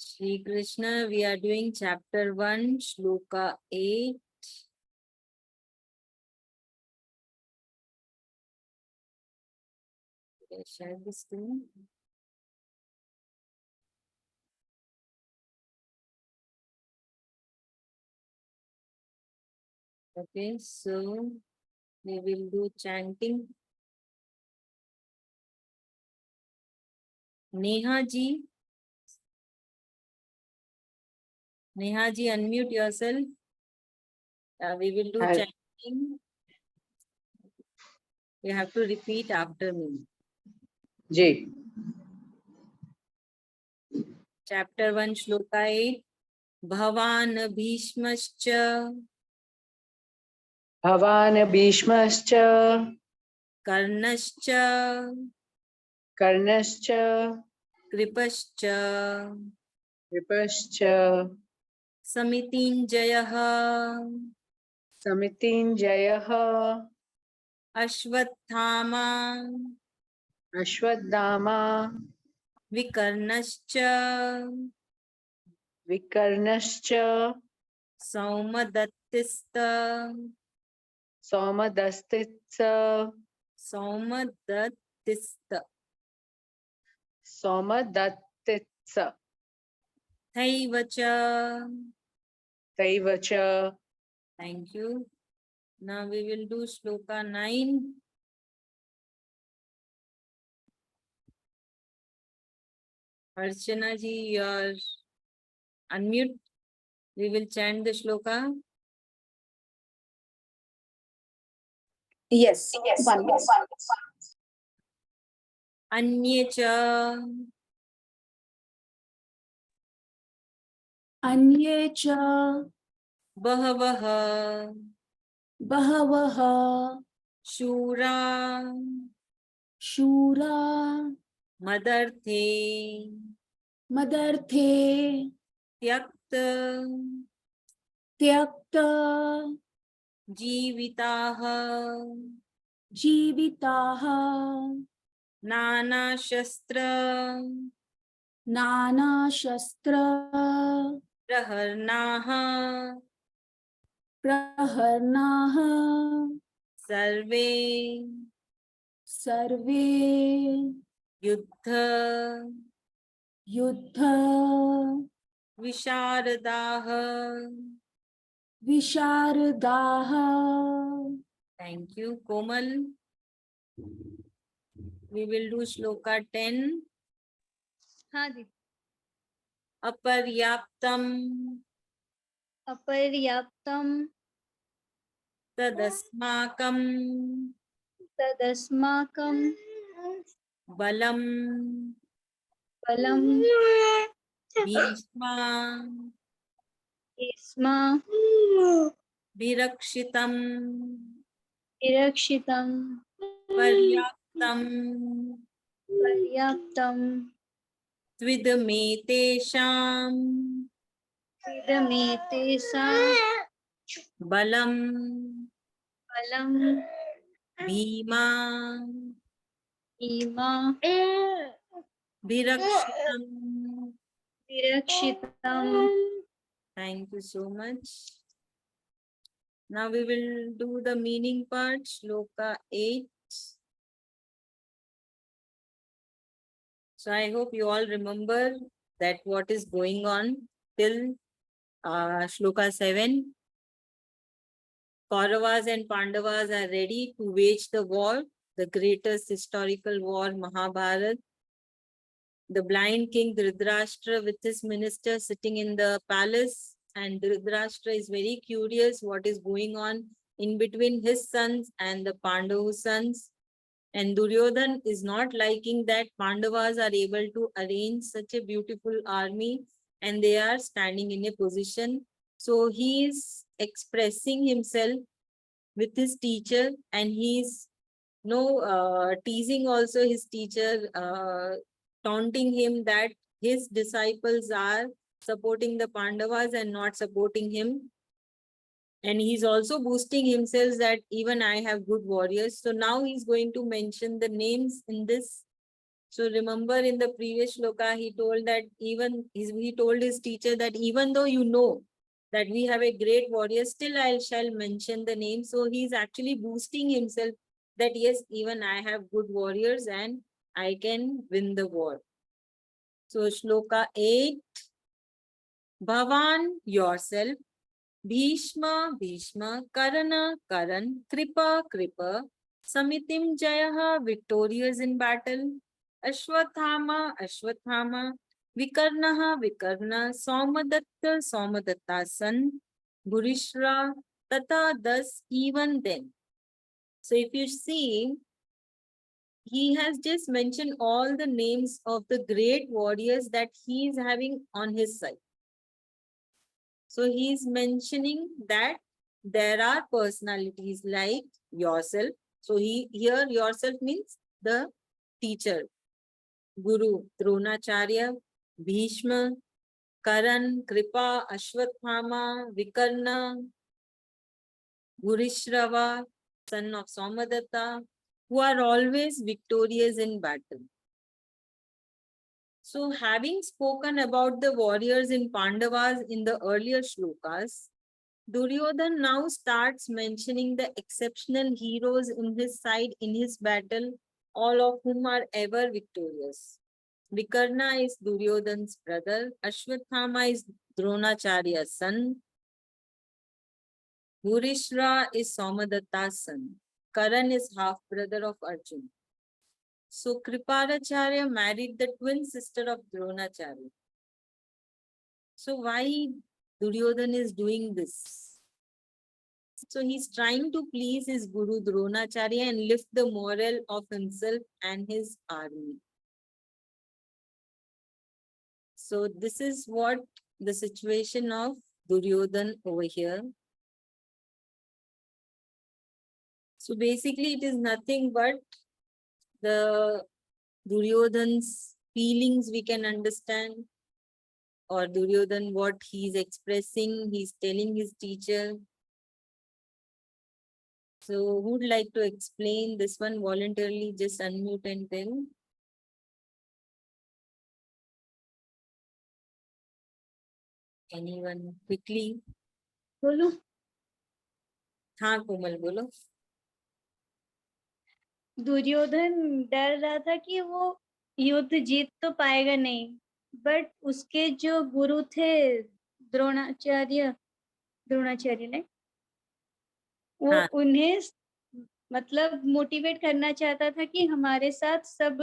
Shree Krishna, we are doing chapter 1, Sloka-8. Share the screen. Okay, so we will do chanting. Neha ji, unmute yourself. We will do chanting. You have to repeat after me. Ji. Chapter 1, Sloka-8. Bhavan Bhishmascha Bhavan Bhishmascha Karnascha Karnascha Kripascha Vipascha Samitinjayaha Samitinjayaha Ashwathama Ashwadhama Vikarnascha Vikarnascha Saumadatista Somadastitsa Saumadatista Somadattitsa Thaivacha. Taivacha. Thank you. Now we will do Sloka 9. Archana ji, your unmute. We will chant the Shloka. Yes. One minute. Anyecha Anye cha Bahavaha Bahavaha Shura Shura Madarthe Madarthe Tyakta Tyakta Jivitaha Jivitaha Nana Shastra Nana Shastra Praharnaha Praharnaha Sarve Sarve Yuddha Yuddha Visharadaha. Visharadaha. Thank you, Komal. We will do Shloka 10. Aparyaptam Aparyaptam tadasmakam tadasmakam balam balam bhishma isma virakshitam irakshitam paryaptam paryaptam tvidmetesham vidametesa balam balam bhima ima virakshitam. virakshitam. Thank you so much. Now we will do the meaning part, Sloka 8. So I hope you all remember that what is going on till Shloka 7. Kauravas and Pandavas are ready to wage the war, the greatest historical war, Mahabharata. The blind king Dhritarashtra with his minister sitting in the palace, and Dhritarashtra is very curious what is going on in between his sons and the Pandav sons. And Duryodhan is not liking that Pandavas are able to arrange such a beautiful army and they are standing in a position. So he is expressing himself with his teacher, and he is teasing also his teacher, taunting him that his disciples are supporting the Pandavas and not supporting him. And he's also boosting himself that even I have good warriors. So now he's going to mention the names in this So remember in the previous shloka, he told that he told his teacher that even though you know that we have a great warrior, still I shall mention the name. So he's actually boosting himself that yes, even I have good warriors and I can win the war. So Sloka-8, Bhavan yourself, Bhishma, Bhishma, Karana, Karan, Kripa, Kripa, Samitim Jayaha, victorious in battle, Ashwathama, Ashwathama, Vikarnaha, Vikarna, Somadatta, Somadatta, son, Bhurishra, Tata, thus, even then. So if you see, he has just mentioned all the names of the great warriors that he is having on his side. So he is mentioning that there are personalities like yourself. So here yourself means the teacher, Guru, Dronacharya, Bhishma, Karan, Kripa, Ashwathama, Vikarna, Gurishrava, son of Somadatta, who are always victorious in battle. So having spoken about the warriors in Pandavas in the earlier shlokas, Duryodhan now starts mentioning the exceptional heroes in his side in his battle, all of whom are ever victorious. Vikarna is Duryodhan's brother, Ashwathama is Dronacharya's son, Bhurishra is Somadatta's son, Karan is half-brother of Arjuna. So Kriparacharya married the twin sister of Dronacharya. So why Duryodhan is doing this? So he's trying to please his Guru Dronacharya and lift the morale of himself and his army. So this is what the situation of Duryodhan over here. So basically it is nothing but the Duryodhan's feelings we can understand, or Duryodhan what he's expressing, he's telling his teacher. So who would like to explain this one voluntarily? Just unmute and tell. Anyone quickly? बोलो. हाँ कोमल बोलो. दुर्योधन डर रहा था कि वो युद्ध जीत तो पाएगा नहीं, बट उसके जो गुरु थे द्रोणाचार्य, द्रोणाचार्य ने वो हाँ. उन्हें मतलब मोटिवेट करना चाहता था कि हमारे साथ सब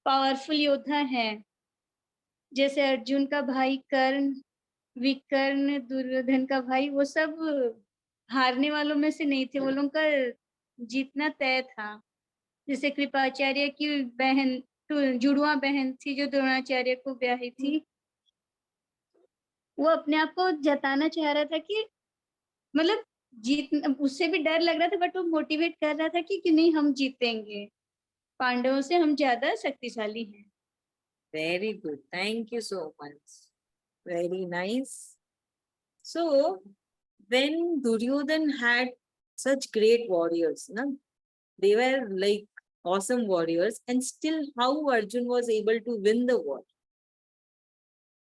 पावरफुल योद्धा हैं, जैसे अर्जुन का भाई कर्ण, विकर्ण, दुर्योधन का भाई, वो सब हारने वालों में से नहीं थे, वो लोगों का जीतना तय था. जैसे कृपाचार्य की बहन, जुड़वा बहन थी जो द्रोणाचार्य को ब्याही थी, वो अपने आप को जताना चाह रहा था कि मतलब जीत, उससे भी डर लग रहा था, बट वो मोटिवेट कर रहा था कि नहीं हम जीतेंगे, पांडवों से हम ज्यादा शक्तिशाली हैं. Very good. Thank you so much. Very nice. So, when Duryodhan had such great warriors, they were like awesome warriors, and still how Arjun was able to win the war.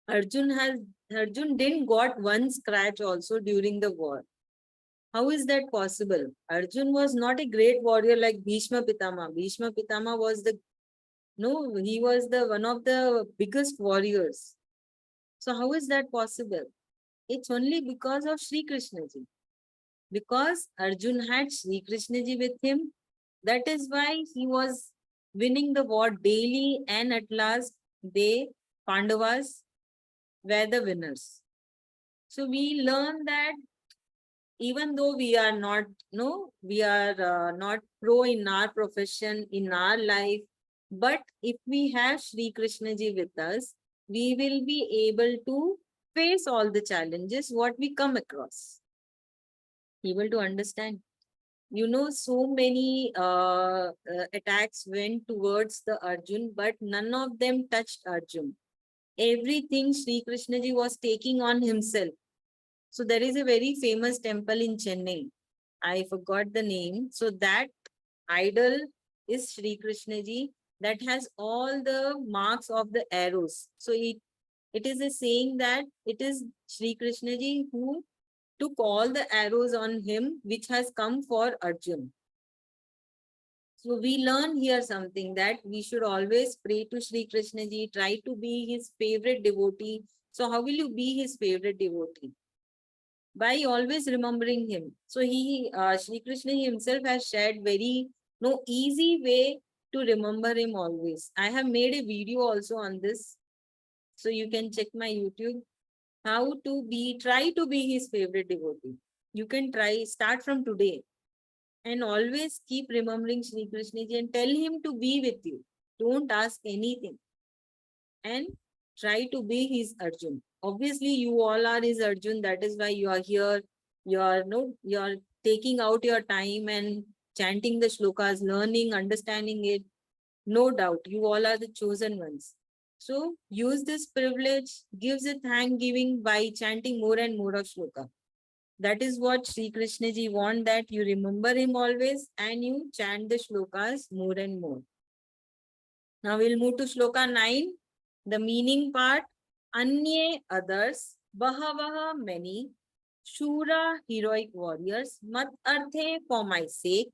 Arjun didn't got one scratch also during the war. How is that possible? Arjun was not a great warrior like Bhishma Pitama. Bhishma Pitama was he was the one of the biggest warriors. So how is that possible? It's only because of Shree Krishna ji. Because Arjun had Shree Krishna ji with him, that is why he was winning the war daily, and at last Pandavas were the winners. So we learn that even though we are not, not pro in our profession, in our life, but if we have Sri Krishna ji with us, we will be able to face all the challenges what we come across. Able to understand. So many attacks went towards the Arjun, but none of them touched Arjun. Everything Sri Krishna ji was taking on himself. So there is a very famous temple in Chennai. I forgot the name. So that idol is Sri Krishna ji, that has all the marks of the arrows. So it is a saying that it is Sri Krishna ji who took all the arrows on him, which has come for Arjun. So we learn here something, that we should always pray to Sri Krishna ji, try to be his favorite devotee. So how will you be his favorite devotee? By always remembering him. So Sri Krishna himself has shared very easy way to remember him always. I have made a video also on this. So you can check my YouTube. How to try to be his favorite devotee. You can start from today. And always keep remembering Sri Krishna ji and tell him to be with you. Don't ask anything. And try to be his Arjun. Obviously, you all are his Arjun. That is why you are here. You are taking out your time and chanting the shlokas, learning, understanding it. No doubt, you all are the chosen ones. So use this privilege, gives a thank giving by chanting more and more of shloka. That is what Sri Krishna ji want, that you remember him always and you chant the shlokas more and more. Now we'll move to Shloka 9, the meaning part. Anye, others, Bahavaha, many, Shura, heroic warriors, Mat Arthe, for my sake,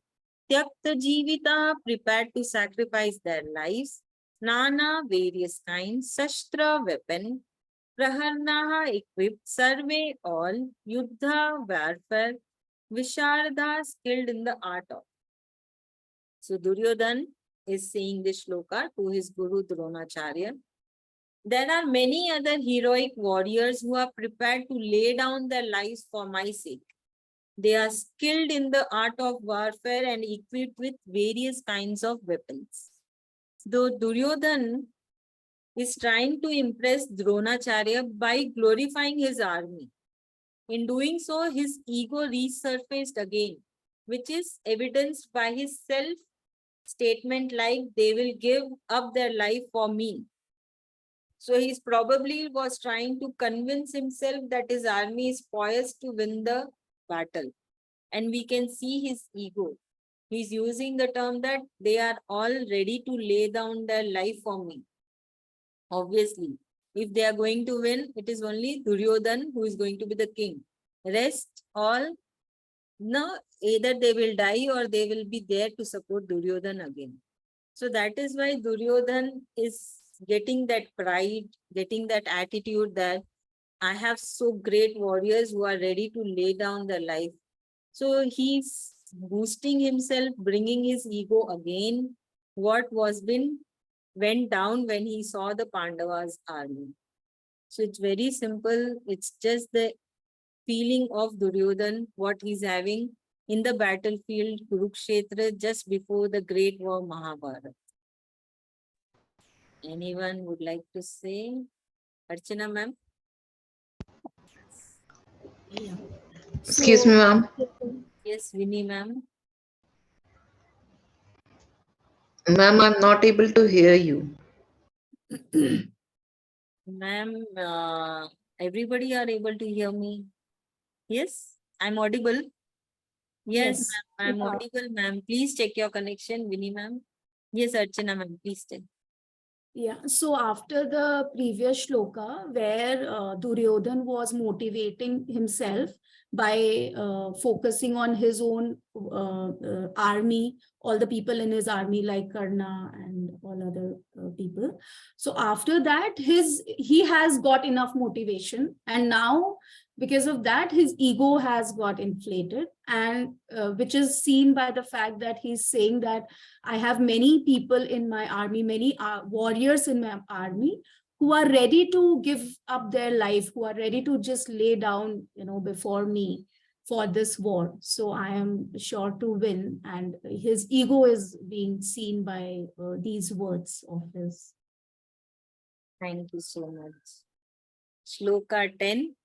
Tyakta Jivita, prepared to sacrifice their lives, Nana, various kinds, Shastra, weapon, Praharnaha, equipped, Sarve, all, Yuddha, warfare, Visharda, skilled in the art of. So Duryodhan is saying this shloka to his Guru Dronacharya. There are many other heroic warriors who are prepared to lay down their lives for my sake. They are skilled in the art of warfare and equipped with various kinds of weapons. Though Duryodhan is trying to impress Dronacharya by glorifying his army. In doing so, his ego resurfaced again, which is evidenced by his self-statement like, they will give up their life for me. So he probably was trying to convince himself that his army is poised to win the battle. And we can see his ego. He's using the term that they are all ready to lay down their life for me. Obviously, if they are going to win, it is only Duryodhan who is going to be the king. Rest all, no, either they will die or they will be there to support Duryodhan again. So that is why Duryodhan is getting that pride, getting that attitude that I have so great warriors who are ready to lay down their life. So he's boosting himself, bringing his ego again. What went down when he saw the Pandavas' army. So it's very simple. It's just the feeling of Duryodhan, what he's having in the battlefield Kurukshetra just before the great war Mahabharata. Anyone would like to say? Archana ma'am? Excuse me, ma'am. Yes, Vinny ma'am. Ma'am, I'm not able to hear you. Ma'am, everybody are able to hear me? Yes, I'm audible. Yes, Yes. ma'am, I'm audible, ma'am. Please check your connection, Vinny ma'am. Yes, Archana ma'am, please tell. Yeah, so after the previous shloka, where Duryodhan was motivating himself by focusing on his own army, all the people in his army like Karna and all other people. So after that, he has got enough motivation, and now because of that, his ego has got inflated, and which is seen by the fact that he's saying that I have many people in my army, many warriors in my army who are ready to give up their life, who are ready to just lay down, before me for this war. So I am sure to win. And his ego is being seen by these words of his. Thank you so much. Shloka 10.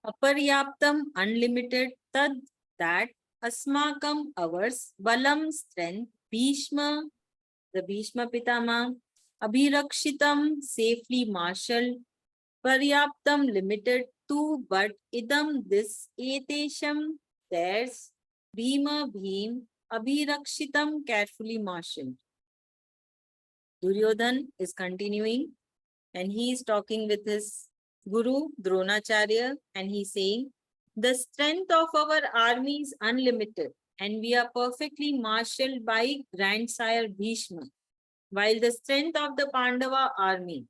Aparyaptam, unlimited, tad, that, asmakam, ours, balam, strength, Bhishma, the Bhishma Pitama, abhirakshitam, safely marshaled, paryaptam, limited, to, but, idam, this, etesham, theirs, Bhima Bhim Abhirakshitam carefully marshaled. Duryodhan is continuing and he is talking with his Guru Dronacharya and he's saying, the strength of our army is unlimited and we are perfectly marshaled by Grandsire Bhishma, while the strength of the Pandava army,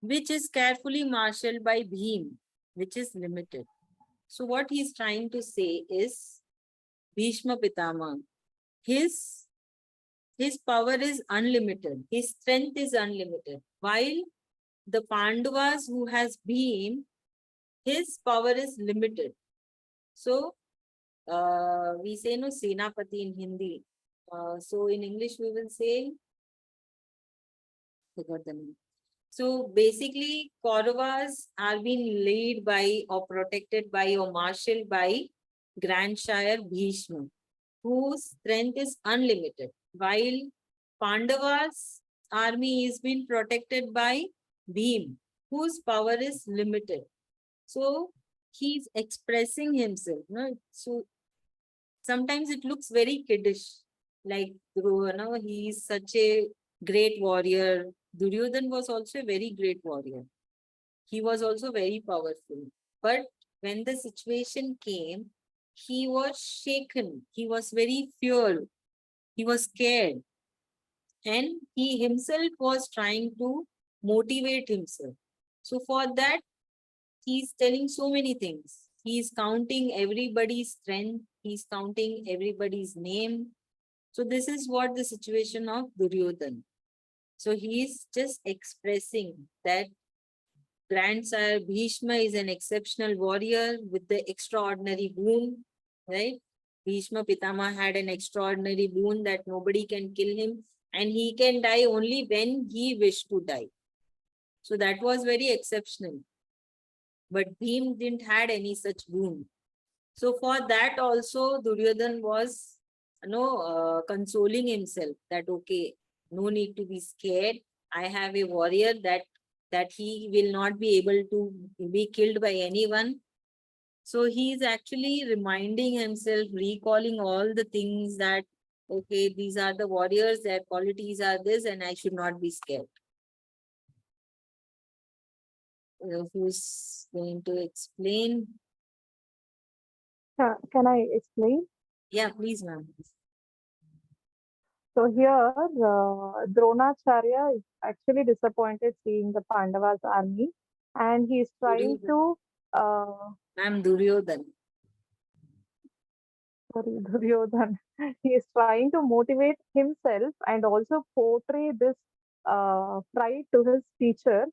which is carefully marshaled by Bhim, which is limited. So what he's trying to say is, Bhishma Pitama, his power is unlimited, his strength is unlimited, while the Pandavas who has Bhim, his power is limited. So we say no Senapati in Hindi. So in English we will say, forgot the name. So basically Kauravas are being led by or protected by or marshaled by Grandsire Bhishma, whose strength is unlimited, while Pandavas army is being protected by Bhim, whose power is limited. So he's expressing himself. No? So sometimes it looks very kiddish, like he is such a great warrior. Duryodhan was also a very great warrior. He was also very powerful. But when the situation came, he was shaken. He was very feared. He was scared. And he himself was trying to motivate himself. So for that, he's telling so many things. He's counting everybody's strength. He's counting everybody's name. So this is what the situation of Duryodhan. So he is just expressing that Grandsire Bhishma is an exceptional warrior with the extraordinary boon, right? Bhishma Pitama had an extraordinary boon that nobody can kill him and he can die only when he wished to die. So that was very exceptional. But Bhim didn't had any such boon. So for that also Duryodhan was consoling himself that okay, no need to be scared. I have a warrior that he will not be able to be killed by anyone. So he is actually reminding himself, recalling all the things that okay, these are the warriors, their qualities are this, and I should not be scared. Who's going to explain? Can I explain? Yeah, please, ma'am. So here, Dronacharya is actually disappointed seeing the Pandavas army, and he is trying to, Ma'am, Duryodhan. Duryodhan, he is trying to motivate himself and also portray this pride to his teacher,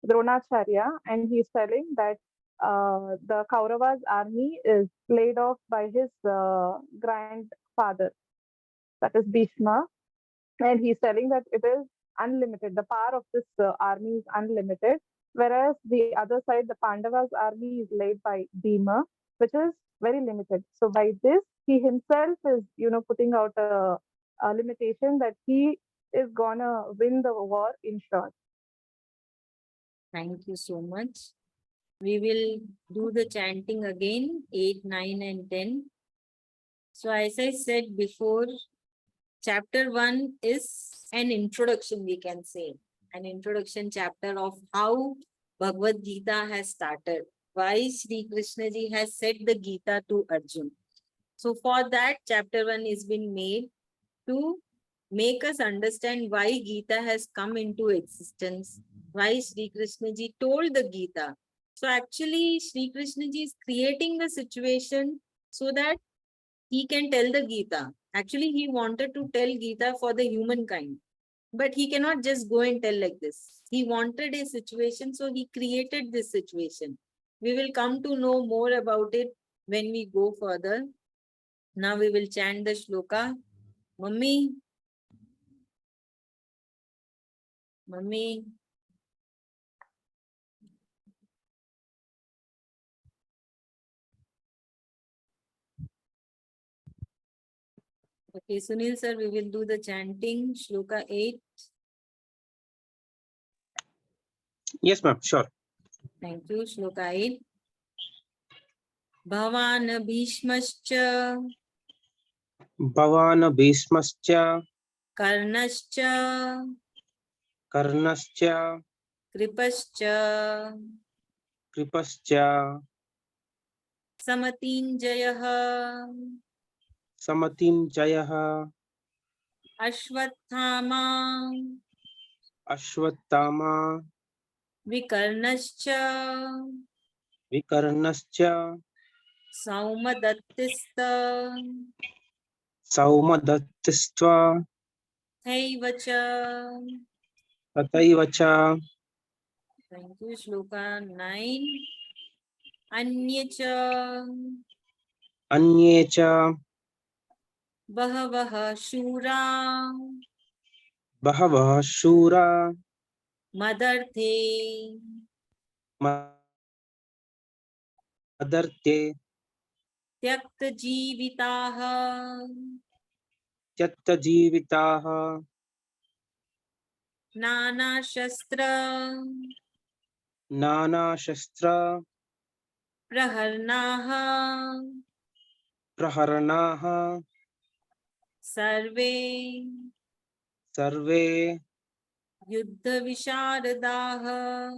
Dronacharya, and he is telling that the Kauravas army is laid off by his grandfather, that is Bhishma, and he's telling that it is unlimited. The power of this army is unlimited, whereas the other side, the Pandavas army is led by Bhima, which is very limited. So by this, he himself is, putting out a limitation that he is gonna win the war in short. Thank you so much. We will do the chanting again, 8, 9, and 10. So as I said before, chapter 1 is an introduction, we can say. An introduction chapter of how Bhagavad Gita has started. Why Sri Krishna ji has said the Gita to Arjun. So for that, chapter 1 is been made to make us understand why Gita has come into existence. Why Sri Krishna ji told the Gita. So actually, Sri Krishna ji is creating the situation so that he can tell the Gita. Actually, he wanted to tell Gita for the humankind. But he cannot just go and tell like this. He wanted a situation, so he created this situation. We will come to know more about it when we go further. Now we will chant the shloka. Mummy. Mummy. Okay, Sunil sir, we will do the chanting, Shloka 8. Yes, ma'am, sure. Thank you, Shloka 8. Bhavan Bhishmascha Bhavana Bhishmascha Karnascha Karnascha Kripascha Kripascha Samatinjayah Samatinjayah Ashwathama Ashwattama Vikarnascha Vikarnascha Saumadattista Saumadattstva Thaivacha. Tataivacha Thank you. Shloka 9. Anyacha Anyecha Bahavaha Shura Bhavah Shura Madarte Madarte Tyakta Jivitaha Tyatta Jivitaha Nana Shastra Nana Shastra Praharnaha Praharanaha Sarve Sarve Yuddha Visharadaha.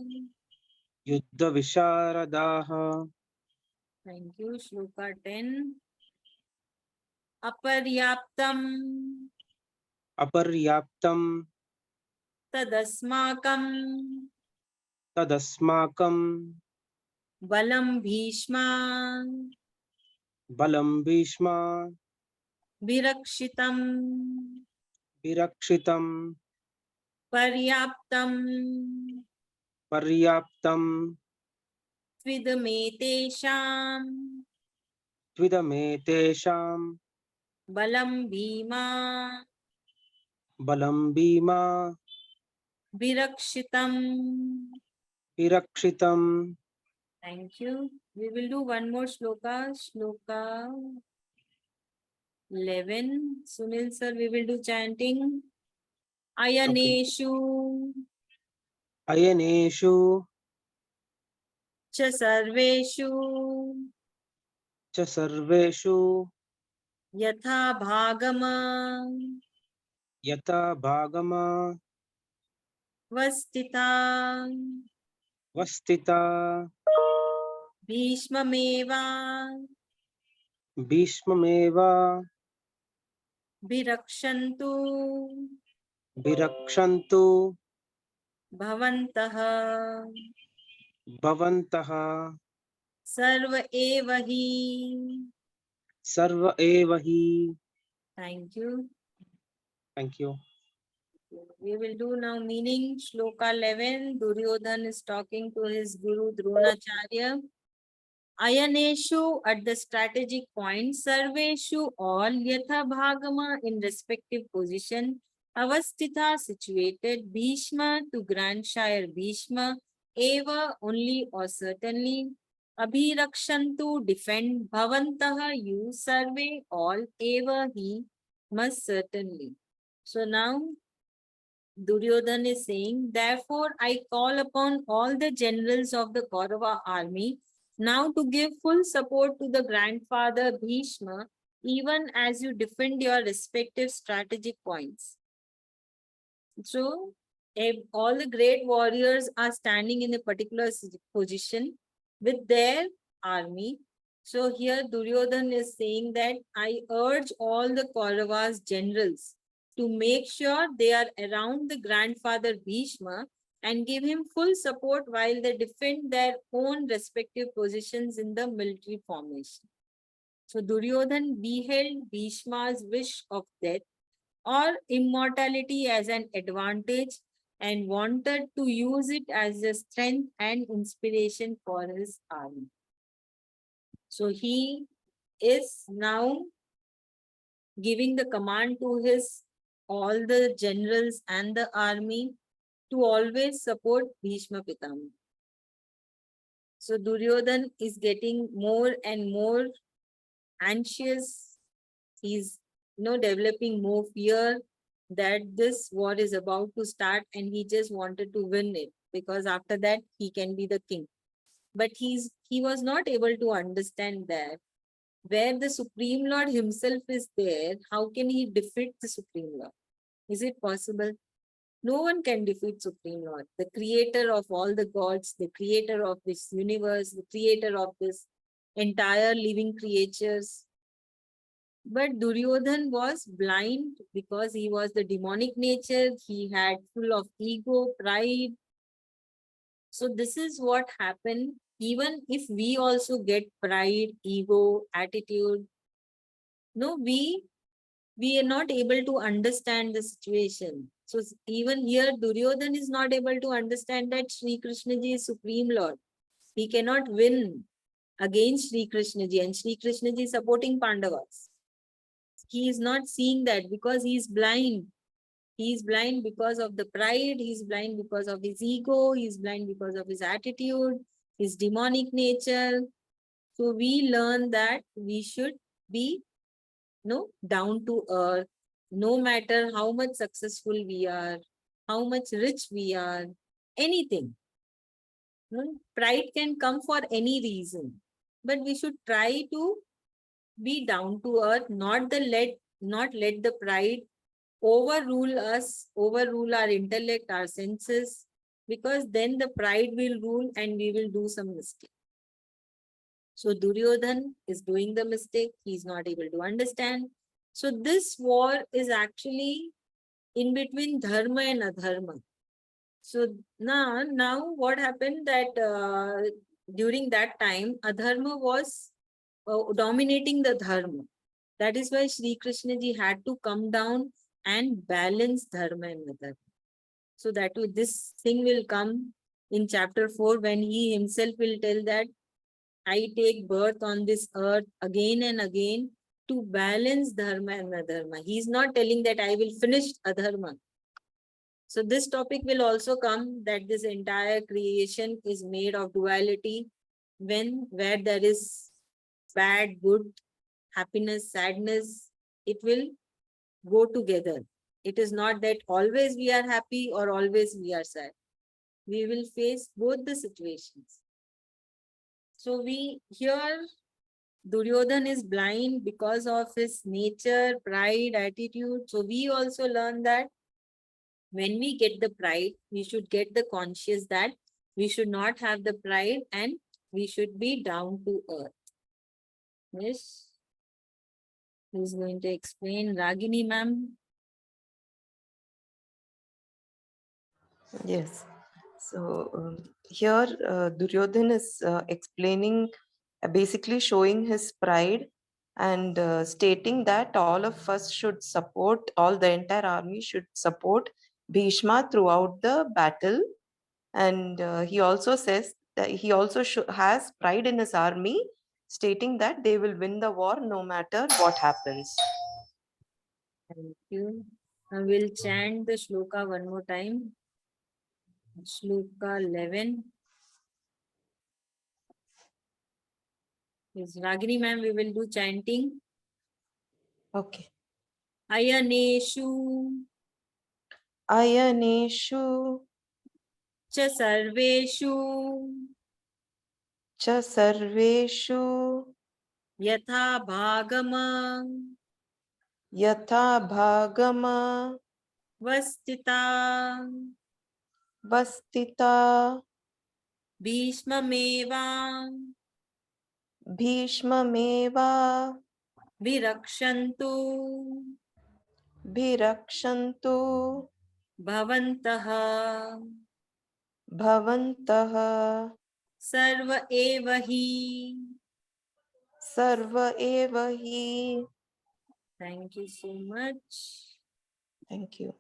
Yuddha Visharadaha Thank you. Shloka 10. Aparyaptam Aparyaptam Tadasmakam Tadasmakam Balam Bhishma Balam Bhishma Virakshitam Virakshitam Paryaptam Paryaptam Tvidametesham Tvidametesham Balam Bhima Balam Bhima Virakshitam. Virakshitam. Thank you. We will do one more shloka. Shloka 11. Sunil sir, we will do chanting. Ayaneshu Ayaneshu cha sarveshu cha sarveshu yatha bhagama yata bhagama vastita vastita bhishmameva bhishmameva virakshantu virakshantu bhavantaha bhavantaha sarva eva hi. sarva eva hi. Thank you. Thank you. We will do now meaning. Shloka 11. Duryodhan is talking to his guru Dronacharya. Ayaneshu at the strategic point, Sarveshu all Yatha Bhagama in respective position, Avastitha situated, Bhishma to Grandshire Bhishma, Eva only or certainly, Abhirakshantu defend, Bhavantaha you, Sarve all, Eva he, must certainly. So now Duryodhan is saying, therefore I call upon all the generals of the Kaurava army now to give full support to the grandfather Bhishma, even as you defend your respective strategic points. So, if all the great warriors are standing in a particular position with their army. So here Duryodhan is saying that I urge all the Kauravas generals to make sure they are around the grandfather Bhishma and give him full support while they defend their own respective positions in the military formation. So Duryodhan beheld Bhishma's wish of death or immortality as an advantage and wanted to use it as a strength and inspiration for his army. So he is now giving the command to his all the generals and the army to always support Bhishma Pitama. So Duryodhan is getting more and more anxious. He's developing more fear that this war is about to start and he just wanted to win it because after that he can be the king. But he was not able to understand that Where the Supreme Lord himself is there, how can he defeat the Supreme Lord? Is it possible? No one can defeat Supreme Lord, the creator of all the gods, the creator of this universe, the creator of this entire living creatures. But Duryodhan was blind because he was the demonic nature. He had full of ego, pride. So this is what happened. Even if we also get pride, ego, attitude, no, we are not able to understand the situation. So even here, Duryodhan is not able to understand that Sri Krishna ji is Supreme Lord. He cannot win against Sri Krishna ji, and Sri Krishna ji is supporting Pandavas. He is not seeing that because he is blind. He is blind because of the pride. He is blind because of his ego. He is blind because of his attitude, his demonic nature. So we learn that we should be down to earth, no matter how much successful we are, how much rich we are, anything. Pride can come for any reason, but we should try to be down to earth, not let the pride overrule us, overrule our intellect, our senses, because then the pride will rule and we will do some mistake. So Duryodhan is doing the mistake. He is not able to understand. So this war is actually in between dharma and adharma. So now what happened that during that time, adharma was dominating the dharma. That is why Sri Krishna ji had to come down and balance dharma and adharma. So that this thing will come in chapter 4 when he himself will tell that I take birth on this earth again and again to balance dharma and adharma. He is not telling that I will finish adharma. So this topic will also come that this entire creation is made of duality, where there is bad, good, happiness, sadness, it will go together. It is not that always we are happy or always we are sad. We will face both the situations. So here Duryodhan is blind because of his nature, pride, attitude. So we also learn that when we get the pride, we should get the conscious that we should not have the pride and we should be down to earth. Yes. Who is going to explain? Ragini ma'am. Yes. So here Duryodhan is explaining, basically showing his pride and stating that all of us should support, all the entire army should support Bhishma throughout the battle. And he also says that he also has pride in his army, stating that they will win the war no matter what happens. Thank you. I will chant the shloka one more time. Shloka 11. Yes, Ragini ma'am, we will do chanting. Okay. Ayaneshu Ayaneshu cha sarveshu cha sarveshu yatha bhagama yatha bhagama vastita vastita bhishmameva bhishmameva virakshantu bhirakshantu bhavantaha bhavantaha sarva eva hi. sarva eva hi. Thank you so much. Thank you.